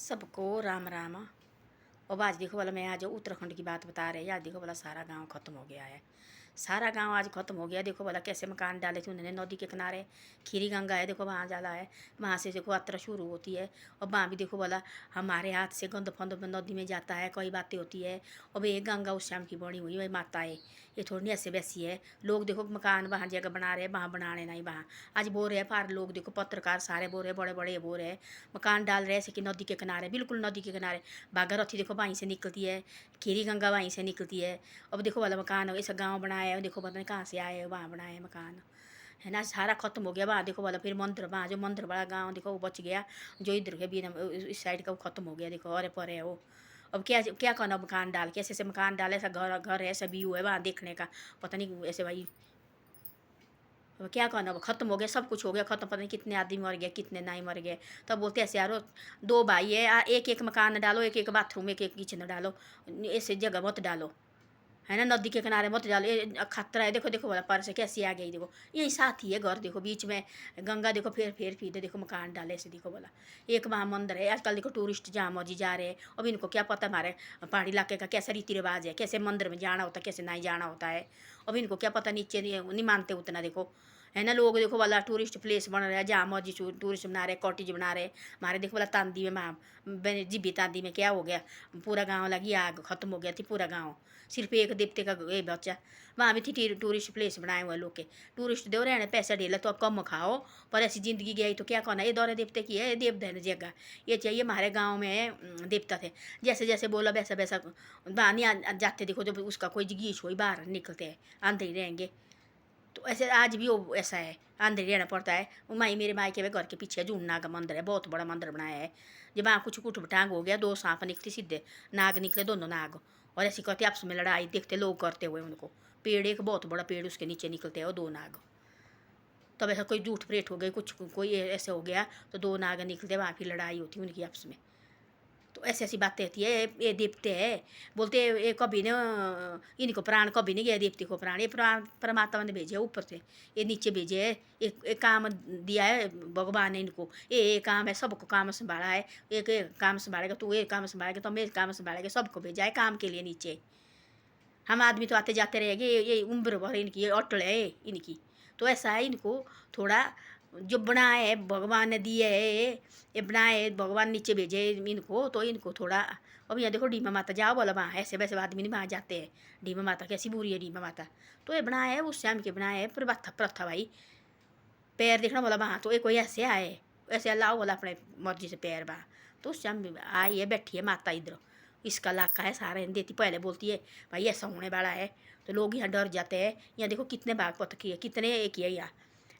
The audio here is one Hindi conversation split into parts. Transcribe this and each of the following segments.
सबको राम राम। और आज देखो बोला मैं आज उत्तराखंड की बात बता रही है। आज देखो बोला सारा गांव ख़त्म हो गया है। सारा गांव आज ख़त्म हो गया। देखो बोला कैसे मकान डाले थे उन्होंने नदी के किनारे। खीरी गंगा है देखो वहाँ जाला है। वहाँ से देखो यात्रा शुरू होती है। और वहाँ भी देखो बोला हमारे हाथ से गंद फंद नदी में जाता है। कई बातें होती है। और ये गंगा उस शाम की बनी हुई वही माता है। ये थोड़ी ऐसे वैसी है। लोग देखो मकान वहाँ जगह बना रहे हैं, वहाँ बनाने नहीं वहाँ। आज बोल रहे हैं पार लोग देखो पत्रकार सारे बोल रहे बड़े बड़े बोल रहे हैं मकान डाल रहे ऐसे कि नदी के किनारे, बिल्कुल नदी के किनारे। भागीरथी देखो वहीं से निकलती है। खीरी गंगा वहीं से निकलती है। अब देखो वाला मकान ऐसा गांव बनाया है। देखो पता नहीं कहाँ से आए हैं, वहाँ बनाए हैं मकान है ना। सारा खत्म हो गया। वहाँ देखो वाला फिर मंदिर, वहाँ जो मंदिर वाला गांव देखो वो बच गया। जो इधर के भी इस साइड का वो खत्म हो गया। देखो अरे परे है वो। अब क्या क्या करना मकान डाल के, ऐसे ऐसे मकान डाले, ऐसा घर घर है, ऐसा व्यू है वहाँ देखने का। पता नहीं ऐसे भाई अब क्या करना। अब खत्म हो गया, सब कुछ हो गया खत्म। पता नहीं कितने आदमी मर गए कितने नहीं मर गए। तब बोलते ऐसे यारो दो भाई है, एक एक मकान डालो, एक एक बाथरूम, एक एक किचन डालो, ऐसे जगह मत डालो है ना। नदी के किनारे मत डालो, ये खतरा है। देखो देखो वाला पर से कैसी आ गई देखो। यही साथ ही है घर देखो बीच में गंगा देखो। फिर देखो मकान डाले ऐसे देखो बोला। एक वहाँ मंदिर है। आजकल देखो टूरिस्ट जहाँ मर्जी जा रहे हैं। अब इनको क्या पता हमारे पहाड़ी इलाके का कैसा रीति रिवाज है, कैसे मंदिर में जाना होता है कैसे नहीं जाना होता है। अब इनको क्या पता, नीचे नहीं मानते उतना देखो है ना। लोग देखो वाला टूरिस्ट प्लेस बन रहा है जहाँ मर्जी टूरिस्ट बना रहे, कॉटेज बना रहे। हमारे देखो वाला तांदी में जिब्बी तांदी में क्या हो गया, पूरा गांव लगी आग, खत्म हो गया थी पूरा गांव। सिर्फ एक देवते का ये बच्चा। वहाँ भी थी टूरिस्ट प्लेस बनाए हुए लोग के। टूरिस्ट दो रहे पैसा ढेला तो अब कम खाओ, पर ऐसी जिंदगी गई तो क्या करना। ये दौरे देवते की है, देव धन जगह ये चाहिए। हमारे गाँव में देवता थे, जैसे जैसे बोला वैसा वैसा वहाँ नहीं जाते। देखो जब उसका कोई जिगीश हो बाहर निकलते हैं, आंधे ही रहेंगे। तो ऐसे आज भी वो ऐसा है, अंदर रहना पड़ता है। वो माई मेरे मायके में घर के पीछे जूना का मंदिर है, बहुत बड़ा मंदिर बनाया है। जब वहाँ कुछ कुछ बटांग हो गया, दो सांप निकले सीधे, नाग निकले दोनों नाग। और ऐसी कहते आपस में लड़ाई देखते लोग करते हुए उनको। पेड़ एक बहुत बड़ा पेड़ उसके नीचे निकलते हैं और दो नाग। तब ऐसा कोई झूठ प्रेट हो गई, कुछ कोई ऐसे हो गया तो दो नाग निकलते, वहाँ फिर लड़ाई होती उनकी आपस में। तो ऐसी ऐसी बातें होती है। ये देवते है, बोलते ये कभी न इनको प्राण कभी नहीं गया देवते को प्राण। ये प्राण परमात्मा ने भेजे ऊपर से, ये नीचे भेजे है। एक काम दिया है भगवान ने इनको। ये काम है, सबको काम संभाला है। एक काम संभालेगा तो एक काम संभालेगा तो मैं काम संभालेगा, सबको भेजा है काम के लिए नीचे। हम आदमी तो आते जाते रहेंगे, ये उम्र भर इनकी ये अटल है इनकी। तो ऐसा है इनको थोड़ा जो बनाए है भगवान ने दिए है, ये बनाए भगवान नीचे भेजे इनको, तो इनको थोड़ा। अब यहाँ देखो डीमा माता जाओ बोला वहाँ ऐसे वैसे आदमी नहीं वहाँ जाते हैं। डीमा माता कैसी बुरी है डीमा माता। तो ये बनाए है उस शाम के बनाए है प्रथा प्रथा भाई। पैर देखना बोला वहाँ तो ये कोई ऐसे आए, ऐसे लाओ बोला अपने मर्जी से पैर वहाँ। तो उस शाम आई है बैठी है माता इधर। इसका इलाका है सारा देती। पहले बोलती है भाई ऐसा होने वाला है, तो लोग यहाँ डर जाते हैं। यहाँ देखो कितने बागपत किए, कितने एक किए यहाँ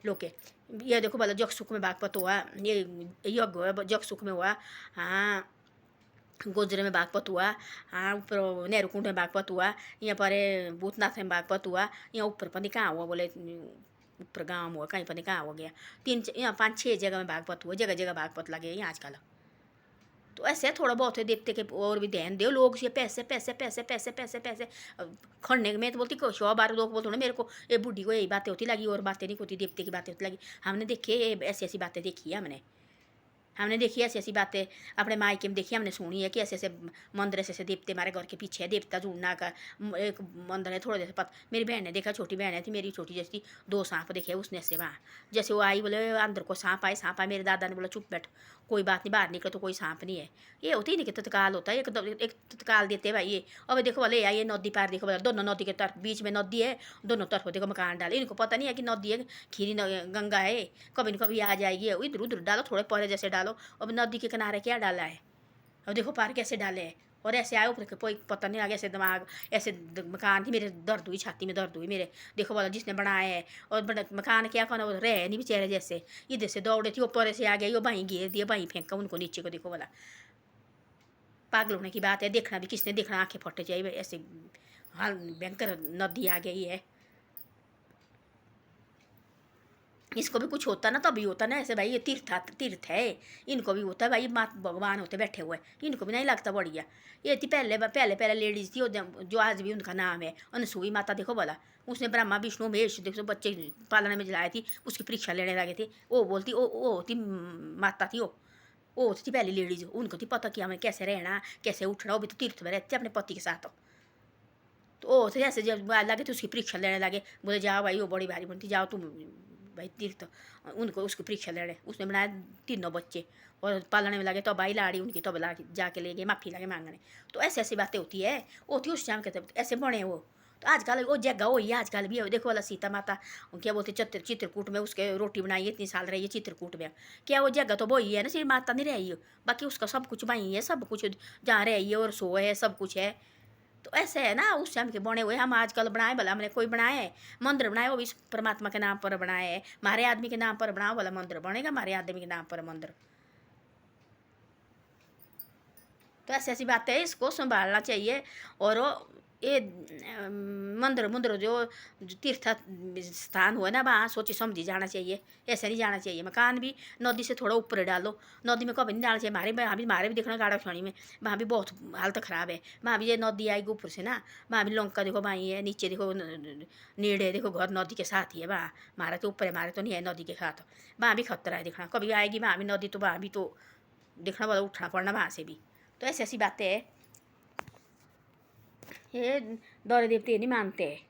लोग के। ये देखो बोला जग सुख में बागपत हुआ, ये यज्ञ हुआ जग सुख में हुआ। हाँ गोजरे में बागपत हुआ। हाँ ऊपर नेहरू कुंड में बागपत हुआ। यहाँ पर भूतनाथ में बागपत हुआ। यहाँ ऊपर पता नहीं कहाँ हुआ बोले, ऊपर गाँव हुआ कहीं पता नहीं कहाँ हो गया। तीन यहाँ 5-6 जगह में बागपत हुआ, जगह जगह बागपत लगे यहाँ आजकल। तो ऐसे थोड़ा बहुत है देखते के और भी ध्यान दो लोग से पैसे पैसे पैसे पैसे पैसे पैसे खड़ने में तो बोलती 100 बार लोग बोलते ना मेरे को ये बुढ़ी को यही बातें होती लगी और बातें नहीं होती, देवते की बातें होती लगी। हमने देखे ऐसी ऐसी बातें देखी है हमने देखी ऐसी ऐसी बातें अपने मायके में देखी, हमने सुनी है कि ऐसे ऐसे मंदिर ऐसे देवते हमारे घर के पीछे है। देवता जुड़ना का एक मंदिर है थोड़ा जैसे पता। मेरी बहन ने देखा, छोटी बहन है थी मेरी छोटी जैसी, 2 सांप देखे उसने ऐसे वहाँ। जैसे वो आई बोले अंदर को सांप आए सांप आए, मेरे दादा ने बोला चुप बैठ कोई बात नहीं, बाहर निकले तो कोई सांप नहीं है। ये होती नहीं कि तत्काल होता है, एक तत्काल देते भाई ये। अब देखो बोले ये नदी पार देखो बोले दोनों नदी के तरफ बीच में नदी है, दोनों तरफ देखो मकान डाले। इनको पता नहीं है कि नदी है खीरी गंगा है, कभी न कभी आ जाएगी। इधर उधर डालो थोड़े परे जैसे डालो। अब नदी के किनारे क्या डाला है, अब देखो पार कैसे डाले हैं। और ऐसे आए ऊपर कोई पता नहीं आगे ऐसे दिमाग ऐसे मकान थी मेरे दर्द हुई, छाती में दर्द हुई मेरे। देखो बोला जिसने बनाया है और मकान क्या करना, वो रहे नहीं बेचारे जैसे इधर से दौड़े थी ऊपर से आ गई, वो वहीं घेर दिया वहीं फेंका उनको नीचे को। देखो बोला पागल होने की बात है, देखना भी किसने देखना, आंखें फटे चाहिए ऐसे। हाल भयंकर नदी आ गई है। इसको भी कुछ होता ना तभी होता ना ऐसे भाई, ये तीर्थ है। इनको भी होता है भाई, मात भगवान होते बैठे हुए, इनको भी नहीं लगता बढ़िया। ये थी पहले पहले पहले लेडीज थी जो आज भी उनका नाम है अनसुई माता। देखो बोला उसने ब्रह्मा विष्णु महेश देखो बच्चे पालने में जलाए थी, उसकी परीक्षा लेने लगे थे। वो बोलती वो होती माता थी वो वो थी पहली लेडीज, उनको थी पता कि हमें कैसे रहना, कैसे उठना। वो भी तो तीर्थ में रहते अपने पति के साथ। तो वो थे जैसे जब लगे तो उसकी परीक्षा लेने लगे, बोले जाओ भाई वो बड़ी भारी बनती, जाओ तुम भाई तीर्थ। उनको उसकी परीक्षा लेने उसने बनाया तीनों बच्चे, और पालने में लगे तो भाई लाड़ी उनकी तब ला जाके ले गए माफ़ी लगे मांगने। तो ऐसी ऐसी बातें होती है, वो थी उस टाइम के ऐसे बने वो। तो आजकल वो जगह हो है, आजकल भी है। देखो वाला सीता माता क्या बोलते चित्रकूट में उसके रोटी बनाई, इतनी साल रही है चित्रकूट में। क्या वो जगह तो वही है ना, सिर्फ माता नहीं रही है, बाकी उसका सब कुछ वही है, सब कुछ जहाँ रही है और सो है, सब कुछ है। तो ऐसे है ना उस टाइम के बने हुए। हम आजकल बनाए भला, हमने कोई बनाए है मंदिर बनाए, वो भी परमात्मा के नाम पर बनाए है। हमारे आदमी के नाम पर बनाओ भला मंदिर बनेगा, हमारे आदमी के नाम पर मंदिर। तो ऐसी ऐसी बातें है, इसको संभालना चाहिए। और ये मंदिर मुंदिर जो तीर्थ स्थान हुआ ना, वहाँ सोची समझी जाना चाहिए। ऐसे नहीं जाना चाहिए। मकान भी नदी से थोड़ा ऊपर डालो, नदी में कभी नहीं जाना चाहिए। हमारे भी देखना गाड़ा छाणी में, वहाँ भी बहुत हालत ख़राब है। वहाँ भी ये नदी आएगी ऊपर से ना, वहाँ भी लंका देखो वहीं है, नीचे देखो नीड़े देखो घर नदी के साथ ही है। वहाँ हमारा तो ऊपर है, हमारे तो नहीं है नदी के साथ। वहाँ भी खतरा है, देखना कभी आएगी वहाँ भी नदी, तो वहाँ भी तो देखना वाला उठना पड़ना वहाँ से भी। तो ऐसी ऐसी बातें हैं, ये दौरे देवते नहीं मानते हैं।